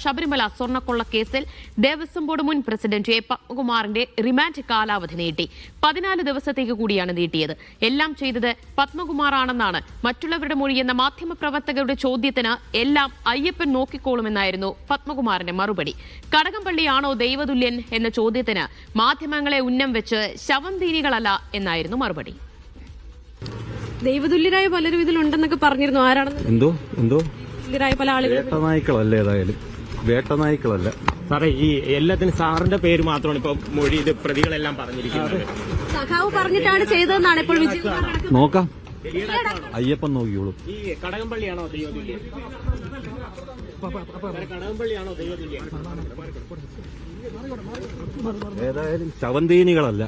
ശബരിമല സ്വർണ്ണക്കൊള്ള കേസിൽ ദേവസ്വം ബോർഡ് മുൻ പ്രസിഡന്റ് എ പത്മകുമാറിന്റെ റിമാൻഡ് കാലാവധി നീട്ടി 14 ദിവസത്തേക്ക് കൂടിയാണ് നീട്ടിയത്. എല്ലാം ചെയ്തത് പത്മകുമാറാണെന്നാണ് മറ്റുള്ളവരുടെ മൊഴിയെന്ന മാധ്യമപ്രവർത്തകരുടെ ചോദ്യത്തിന് എല്ലാം അയ്യപ്പൻ നോക്കിക്കോളുമെന്നായിരുന്നു പത്മകുമാറിന്റെ മറുപടി. കടകംപള്ളിയാണോ ദൈവതുല്യൻ എന്ന ചോദ്യത്തിന് മാധ്യമങ്ങളെ ഉന്നം വെച്ച് ശവന്തീനികളല്ല എന്നായിരുന്നു മറുപടി. ദൈവതുല്യരായ പലരും ഇതിലുണ്ടെന്നൊക്കെ പറഞ്ഞിരുന്നു. ആരാണെന്ന് എന്തോ പല ആളുകൾ വേട്ടനായ്ക്കളല്ല, ഏതായാലും വേട്ടനായ്ക്കളല്ല സാറേ. ഈ എല്ലാത്തിനും സാറിന്റെ പേര് മാത്രമാണ് ഇപ്പൊ മൊഴി പ്രതികളെല്ലാം പറഞ്ഞിരിക്കുന്നത്. സഖാവ് പറഞ്ഞിട്ടാണ് ചെയ്തതെന്നാണ് ഇപ്പോൾ നോക്കാം, അയ്യപ്പൻ നോക്കിയോളൂ. ഈ കടകംപള്ളിയാണോ ദൈവതുല്യൻ? കടകംപള്ളിയാണോ ദൈവതുല്യൻ? ഏതായാലും ശവന്തീനികളല്ല.